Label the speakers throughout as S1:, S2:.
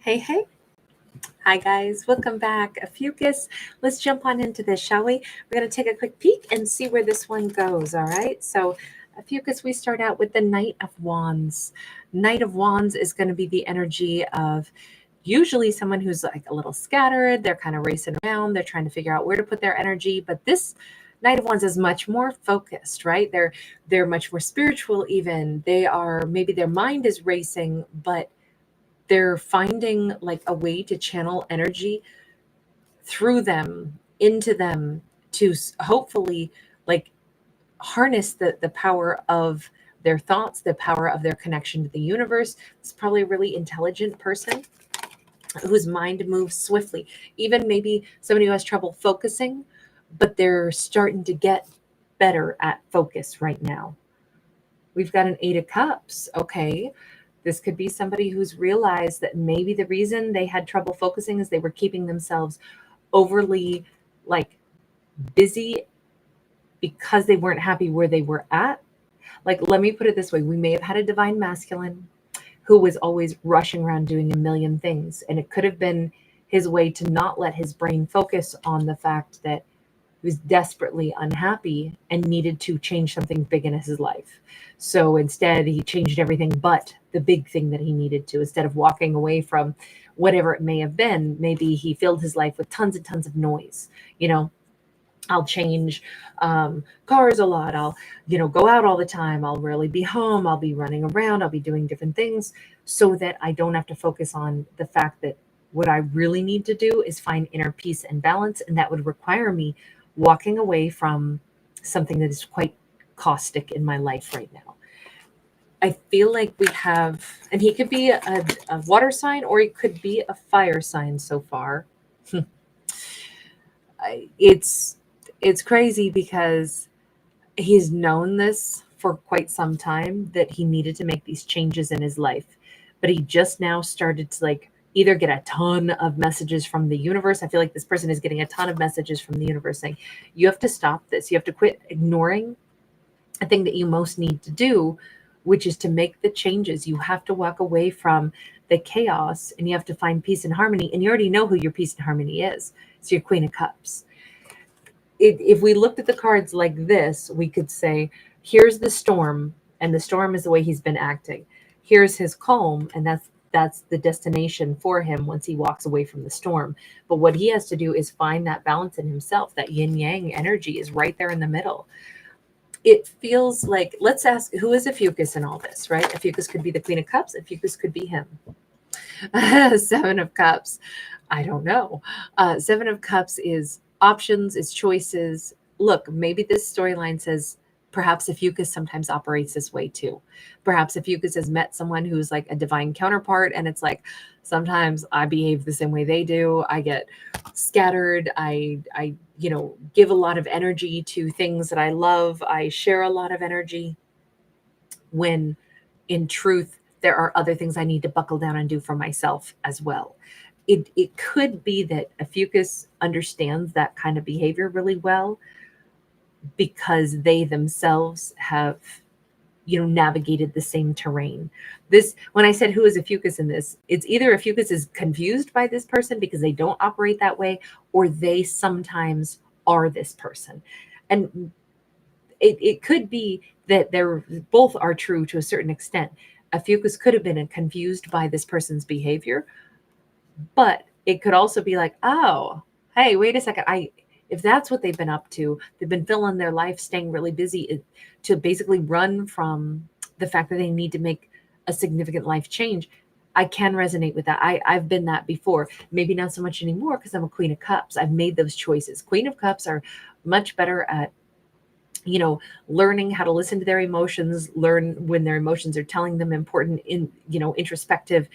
S1: Hey, hey. Hi, guys. Welcome back. Ophiuchus. Let's jump on into this, shall we? We're going to take a quick peek and see where this one goes, all right? So, Ophiuchus, we start out with the Knight of Wands. Knight of Wands is going to be the energy of usually someone who's like a little scattered. They're kind of racing around. They're trying to figure out where to put their energy. But this Knight of Wands is much more focused, right? They're much more spiritual even. They are, maybe their mind is racing, but they're finding like a way to channel energy through them into them to hopefully like harness the power of their thoughts, the power of their connection to the universe. It's probably a really intelligent person whose mind moves swiftly, even maybe somebody who has trouble focusing, but they're starting to get better at focus right now. We've got an Eight of Cups. Okay. This could be somebody who's realized that maybe the reason they had trouble focusing is they were keeping themselves overly like busy because they weren't happy where they were at. Like, let me put it this way. We may have had a divine masculine who was always rushing around doing a million things. And it could have been his way to not let his brain focus on the fact that he was desperately unhappy and needed to change something big in his life. So instead, he changed everything but the big thing that he needed to. Instead of walking away from whatever it may have been, maybe he filled his life with tons and tons of noise. I'll change cars a lot. I'll, go out all the time. I'll rarely be home. I'll be running around. I'll be doing different things so that I don't have to focus on the fact that what I really need to do is find inner peace and balance. And that would require me walking away from something that is quite caustic in my life right now. I feel like we have, and he could be a water sign or he could be a fire sign so far. It's crazy because he's known this for quite some time that he needed to make these changes in his life, but he just now started to like either get a ton of messages from the universe. I feel like this person is getting a ton of messages from the universe saying, you have to stop this. You have to quit ignoring the thing that you most need to do, which is to make the changes. You have to walk away from the chaos and you have to find peace and harmony. And you already know who your peace and harmony is. It's your Queen of Cups. If we looked at the cards like this, we could say, here's the storm, and the storm is the way he's been acting. Here's his calm, and that's the destination for him once he walks away from the storm. But what he has to do is find that balance in himself. That yin yang energy is right there in the middle. It feels like, let's ask, who is Ophiuchus in all this, right? Ophiuchus could be the Queen of Cups. Ophiuchus could be him. Seven of Cups. I don't know. Seven of Cups is options, is choices. Look, maybe this storyline says perhaps Ophiuchus sometimes operates this way too. Perhaps Ophiuchus has met someone who's like a divine counterpart, and it's like sometimes I behave the same way they do. I get scattered. I give a lot of energy to things that I love. I share a lot of energy when in truth there are other things I need to buckle down and do for myself as well. It could be that Ophiuchus understands that kind of behavior really well because they themselves have, navigated the same terrain. When I said who is Ophiuchus in this, it's either Ophiuchus is confused by this person because they don't operate that way, or they sometimes are this person. And it could be that they're both are true to a certain extent. Ophiuchus could have been confused by this person's behavior, but it could also be like, oh, hey, wait a second. If that's what they've been up to, they've been filling their life, staying really busy to basically run from the fact that they need to make a significant life change. I can resonate with that. I've been that before. Maybe not so much anymore because I'm a Queen of Cups. I've made those choices. Queen of Cups are much better at learning how to listen to their emotions, learn when their emotions are telling them important introspective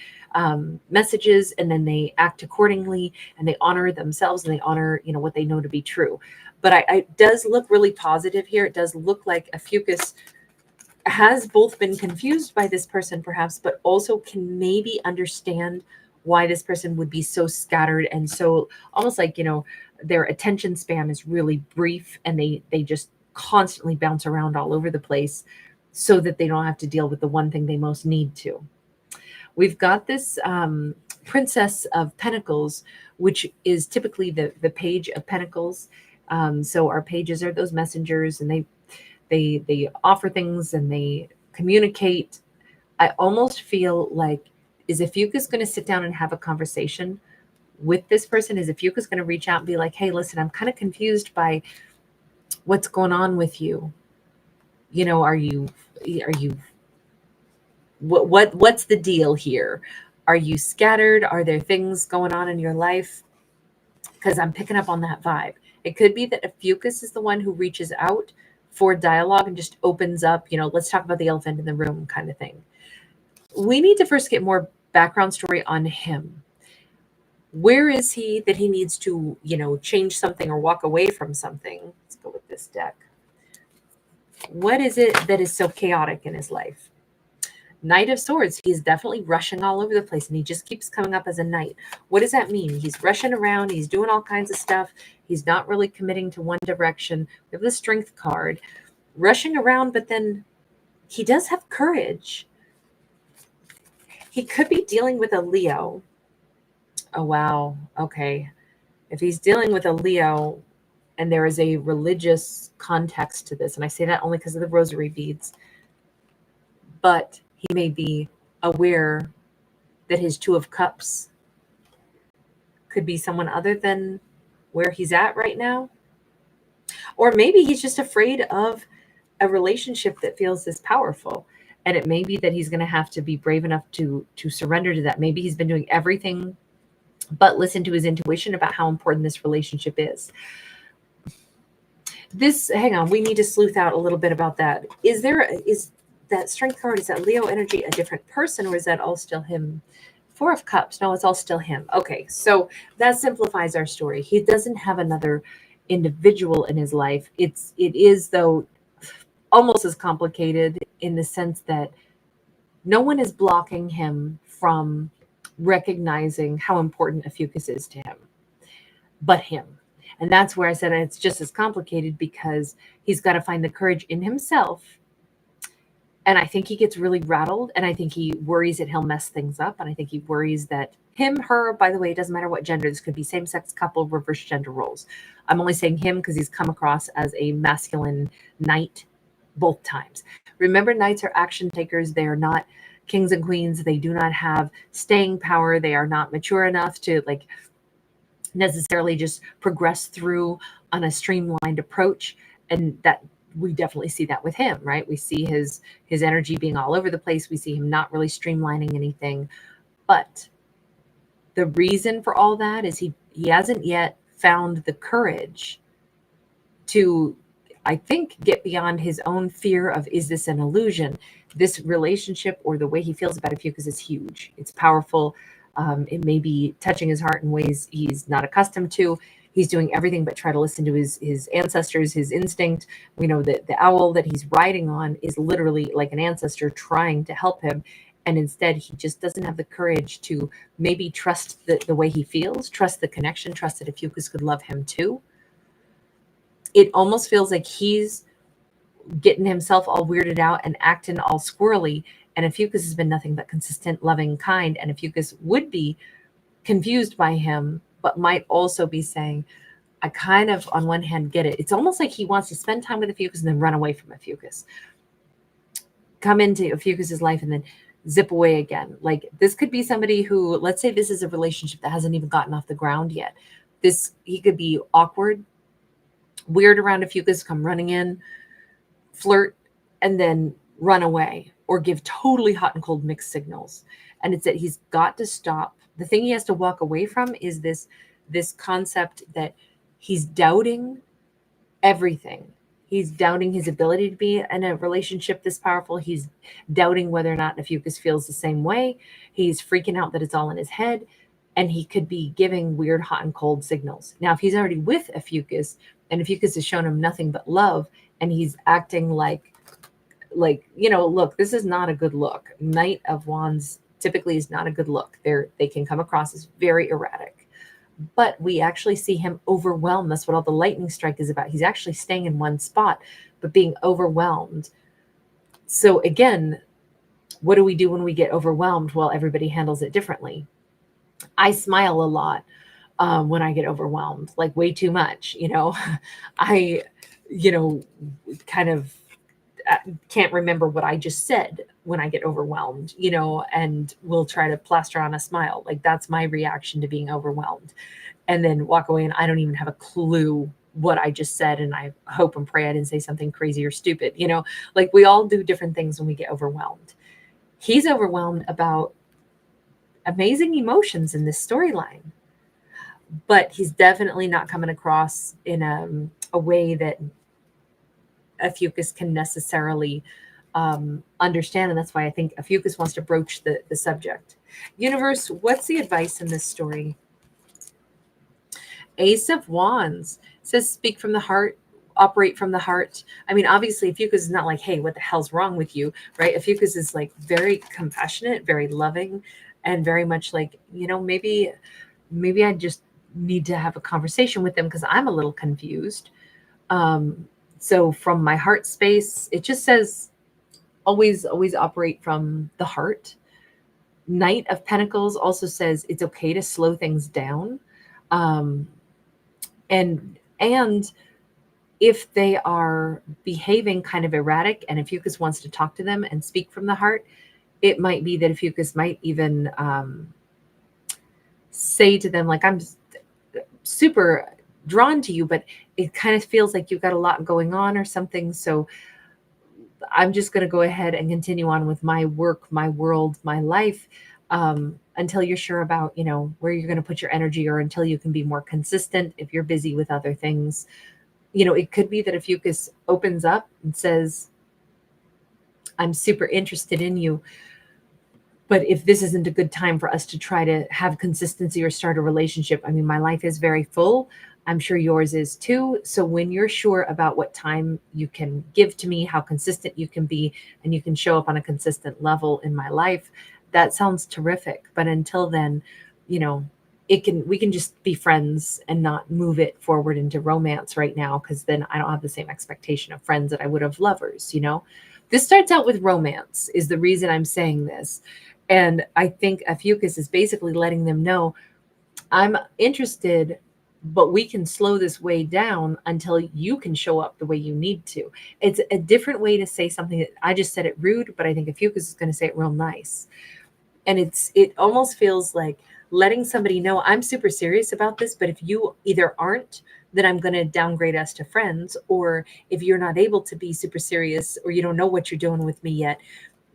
S1: messages, and then they act accordingly and they honor themselves and they honor, what they know to be true. But it does look really positive here. It does look like Ophiuchus has both been confused by this person perhaps, but also can maybe understand why this person would be so scattered and so almost like, their attention span is really brief and they just constantly bounce around all over the place so that they don't have to deal with the one thing they most need to. We've got this Princess of Pentacles, which is typically the Page of Pentacles. So our pages are those messengers, and they offer things and they communicate. I almost feel like, is Ophiuchus going to sit down and have a conversation with this person? Is Ophiuchus going to reach out and be like, hey, listen, I'm kind of confused by what's going on with you. You know, are you what's the deal here? Are you scattered? Are there things going on in your life? Because I'm picking up on that vibe. It could be that Ophiuchus is the one who reaches out for dialogue and just opens up, let's talk about the elephant in the room kind of thing. We need to first get more background story on him. Where is he that he needs to, change something or walk away from something? Let's go with this deck. What is it that is so chaotic in his life? Knight of Swords. He's definitely rushing all over the place, and he just keeps coming up as a knight. What does that mean? He's rushing around. He's doing all kinds of stuff. He's not really committing to one direction. We have the Strength card. Rushing around, but then he does have courage. He could be dealing with a Leo. Oh, wow. Okay. If he's dealing with a Leo, and there is a religious context to this, and I say that only because of the rosary beads, but he may be aware that his Two of Cups could be someone other than where he's at right now. Or maybe he's just afraid of a relationship that feels this powerful. And it may be that he's going to have to be brave enough to surrender to that. Maybe he's been doing everything but listen to his intuition about how important this relationship is. Hang on, we need to sleuth out a little bit about that. Is that Strength card, is that Leo energy a different person, or is that all still him? Four of Cups. No, it's all still him. Okay, so that simplifies our story. He doesn't have another individual in his life. It is, though, almost as complicated in the sense that no one is blocking him from recognizing how important Ophiuchus is to him, but him. And that's where I said it's just as complicated, because he's got to find the courage in himself. And I think he gets really rattled, and I think he worries that he'll mess things up. And I think he worries that him, her, by the way, it doesn't matter what gender. This could be same-sex couple, reverse gender roles. I'm only saying him because he's come across as a masculine knight both times. Remember, knights are action takers. They are not kings and queens. They do not have staying power. They are not mature enough to necessarily just progress through on a streamlined approach. And that we definitely see that with him, right? We see his energy being all over the place. We see him not really streamlining anything. But the reason for all that is he hasn't yet found the courage to, I think, get beyond his own fear of, is this an illusion? This relationship, or the way he feels about Ophiuchus, is huge. It's powerful. It may be touching his heart in ways he's not accustomed to. He's doing everything but try to listen to his ancestors, his instinct. We know that the owl that he's riding on is literally like an ancestor trying to help him. And instead, he just doesn't have the courage to maybe trust the way he feels, trust the connection, trust that Ophiuchus could love him too. It almost feels like he's getting himself all weirded out and acting all squirrely. And Ophiuchus has been nothing but consistent, loving, kind. And Ophiuchus would be confused by him, but might also be saying, I kind of, on one hand, get it. It's almost like he wants to spend time with Ophiuchus and then run away from Ophiuchus. Come into Ophiuchus's life and then zip away again. Like, this could be somebody who, let's say this is a relationship that hasn't even gotten off the ground yet. He could be awkward, weird around Ophiuchus, come running in, flirt, and then run away, or give totally hot and cold mixed signals. And it's that he's got to stop. The thing he has to walk away from is this concept that he's doubting everything. He's doubting his ability to be in a relationship this powerful. He's doubting whether or not Ophiuchus feels the same way. He's freaking out that it's all in his head. And he could be giving weird hot and cold signals. Now, if he's already with Ophiuchus, and Ophiuchus has shown him nothing but love, and he's acting like, look, this is not a good look. Knight of Wands typically is not a good look. They can come across as very erratic. But we actually see him overwhelmed. That's what all the lightning strike is about. He's actually staying in one spot, but being overwhelmed. So again, What do we do when we get overwhelmed? Well, everybody handles it differently. I smile a lot when I get overwhelmed, like way too much, I, you know, kind of can't remember what I just said when I get overwhelmed, and will try to plaster on a smile. Like that's my reaction to being overwhelmed. And then walk away and I don't even have a clue what I just said. And I hope and pray I didn't say something crazy or stupid, like we all do different things when we get overwhelmed. He's overwhelmed about amazing emotions in this storyline, but he's definitely not coming across in a way that Ophiuchus can necessarily understand. And that's why I think Ophiuchus wants to broach the subject. Universe, what's the advice in this story? Ace of Wands says, speak from the heart, operate from the heart. I mean, obviously, Ophiuchus is not like, hey, what the hell's wrong with you, right? Ophiuchus is like very compassionate, very loving, and very much like, maybe I just need to have a conversation with them because I'm a little confused. So from my heart space, it just says always operate from the heart. Knight of Pentacles also says it's okay to slow things down. And if they are behaving kind of erratic and Ophiuchus wants to talk to them and speak from the heart, it might be that Ophiuchus might even say to them, like, I'm super drawn to you, but it kind of feels like you've got a lot going on or something. So I'm just going to go ahead and continue on with my work, my world, my life, until you're sure about, where you're going to put your energy, or until you can be more consistent if you're busy with other things. It could be that Ophiuchus opens up and says, I'm super interested in you, but if this isn't a good time for us to try to have consistency or start a relationship, I mean, my life is very full. I'm sure yours is too. So when you're sure about what time you can give to me, how consistent you can be, and you can show up on a consistent level in my life, that sounds terrific. But until then, we can just be friends and not move it forward into romance right now, because then I don't have the same expectation of friends that I would of lovers. This starts out with romance is the reason I'm saying this. And I think Ophiuchus is basically letting them know, I'm interested, but we can slow this way down until you can show up the way you need to. It's a different way to say something. That I just said it rude, but I think Ophiuchus is going to say it real nice. And it almost feels like letting somebody know, I'm super serious about this, but if you either aren't, then I'm going to downgrade us to friends. Or if you're not able to be super serious, or you don't know what you're doing with me yet,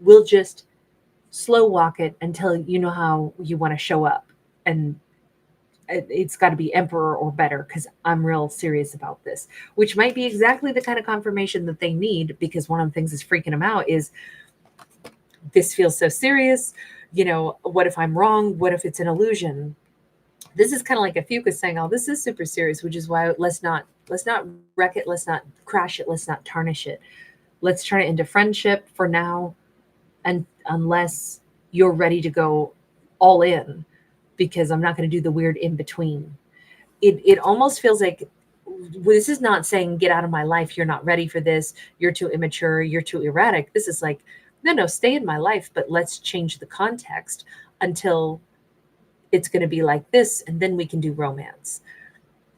S1: we'll just slow walk it until you know how you want to show up. And it's got to be emperor or better, because I'm real serious about this, which might be exactly the kind of confirmation that they need, because one of the things that's freaking them out is, this feels so serious. What if I'm wrong? What if it's an illusion? This is kind of like Ophiuchus saying, oh, this is super serious, which is why let's not wreck it. Let's not crash it. Let's not tarnish it. Let's turn it into friendship for now. And unless you're ready to go all in, because I'm not going to do the weird in between. It almost feels like this is not saying, get out of my life. You're not ready for this. You're too immature. You're too erratic. This is like, no, stay in my life, but let's change the context until it's going to be like this. And then we can do romance.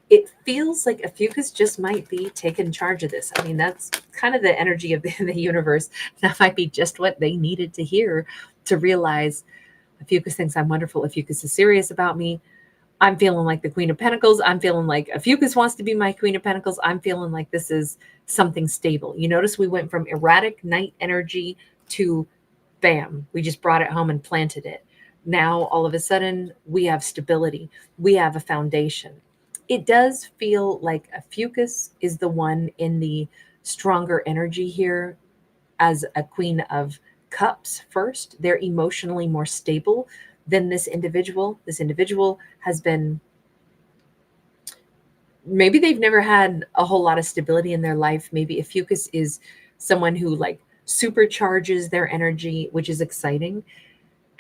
S1: It feels like Ophiuchus just might be taking charge of this. I mean, that's kind of the energy of the universe. That might be just what they needed to hear to realize Ophiuchus thinks I'm wonderful. Ophiuchus is serious about me. I'm feeling like the Queen of Pentacles. I'm feeling like Ophiuchus wants to be my Queen of Pentacles. I'm feeling like this is something stable. You notice we went from erratic night energy to bam, we just brought it home and planted it. Now, all of a sudden, we have stability. We have a foundation. It does feel like Ophiuchus is the one in the stronger energy here as a Queen of Cups first. They're emotionally more stable than this individual. This individual has been, maybe they've never had a whole lot of stability in their life. Maybe Ophiuchus is someone who like supercharges their energy, which is exciting.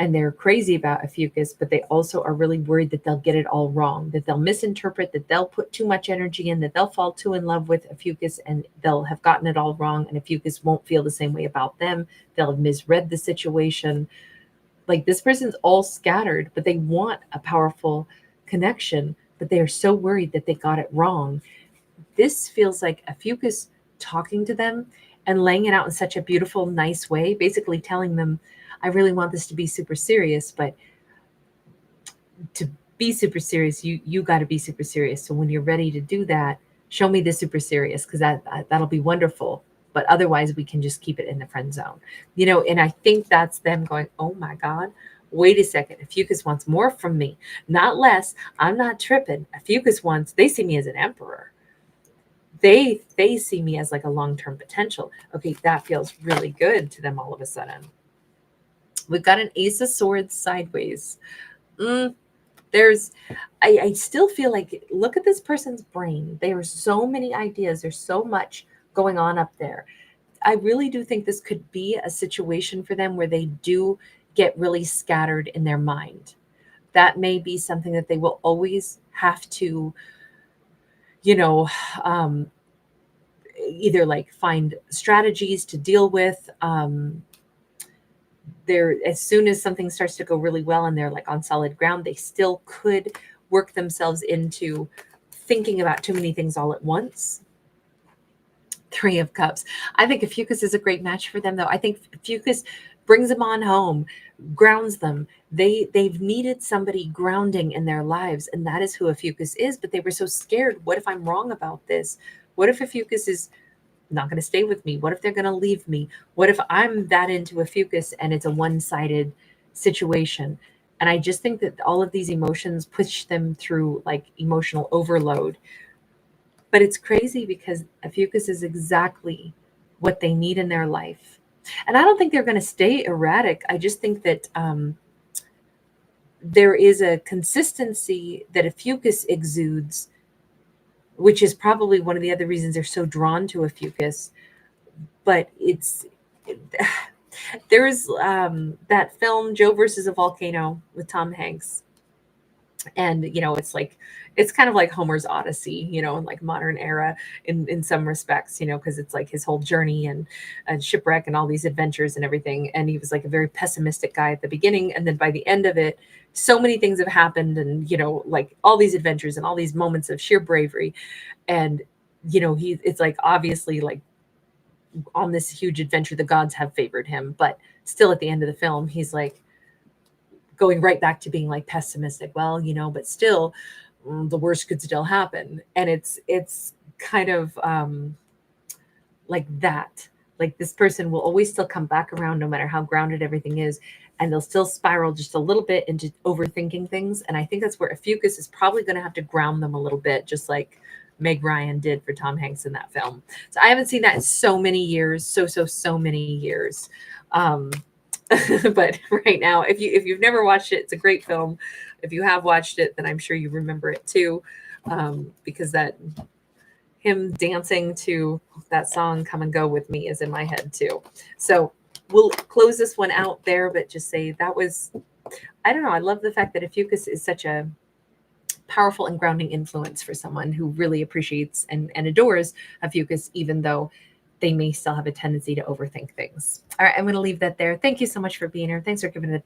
S1: and they're crazy about Ophiuchus, but they also are really worried that they'll get it all wrong, that they'll misinterpret, that they'll put too much energy in, that they'll fall too in love with Ophiuchus and they'll have gotten it all wrong, and Ophiuchus won't feel the same way about them. They'll have misread the situation. Like, this person's all scattered, but they want a powerful connection, but they are so worried that they got it wrong. This feels like Ophiuchus talking to them and laying it out in such a beautiful, nice way, basically telling them, I really want this to be super serious, but to be super serious, you got to be super serious. So when you're ready to do that, show me the super serious, because that'll be wonderful. But otherwise, we can just keep it in the friend zone, And I think that's them going, oh my God, wait a second. Ophiuchus wants more from me, not less. I'm not tripping. Ophiuchus wants. They see me as an emperor. They see me as like a long-term potential. Okay, that feels really good to them all of a sudden. We've got an Ace of Swords sideways. I still feel like, look at this person's brain. There are so many ideas. There's so much going on up there. I really do think this could be a situation for them where they do get really scattered in their mind. That may be something that they will always have to, either like find strategies to deal with. As soon as something starts to go really well and they're like on solid ground, they still could work themselves into thinking about too many things all at once. Three of Cups. I think Ophiuchus is a great match for them, though. I think Ophiuchus brings them on home, grounds them. They've needed somebody grounding in their lives, and that is who Ophiuchus is. But they were so scared. What if I'm wrong about this? What if Ophiuchus is not going to stay with me? What if they're going to leave me? What if I'm that into Ophiuchus and it's a one-sided situation? And I just think that all of these emotions push them through like emotional overload. But it's crazy because Ophiuchus is exactly what they need in their life. And I don't think they're going to stay erratic. I just think that there is a consistency that Ophiuchus exudes, which is probably one of the other reasons they're so drawn to Ophiuchus. But there's that film Joe versus a Volcano with Tom Hanks, and it's kind of like Homer's Odyssey, in like modern era in some respects, because it's like his whole journey and shipwreck and all these adventures and everything. And he was like a very pessimistic guy at the beginning, and then by the end of it, so many things have happened, and like all these adventures and all these moments of sheer bravery. And it's like obviously like on this huge adventure the gods have favored him, but still at the end of the film he's like going right back to being like pessimistic. Well, but still the worst could still happen. And it's kind of like that. Like, this person will always still come back around no matter how grounded everything is, and they'll still spiral just a little bit into overthinking things. And I think that's where Ophiuchus is probably going to have to ground them a little bit, just like Meg Ryan did for Tom Hanks in that film. So I haven't seen that in so many years, so many years. But right now, if you've never watched it, it's a great film. If you have watched it, then I'm sure you remember it too, because that him dancing to that song "Come and Go with Me" is in my head too. So we'll close this one out there, but just say that was, I don't know, I love the fact that Ophiuchus is such a powerful and grounding influence for someone who really appreciates and adores Ophiuchus, even though they may still have a tendency to overthink things. All right, I'm going to leave that there. Thank you so much for being here. Thanks for giving it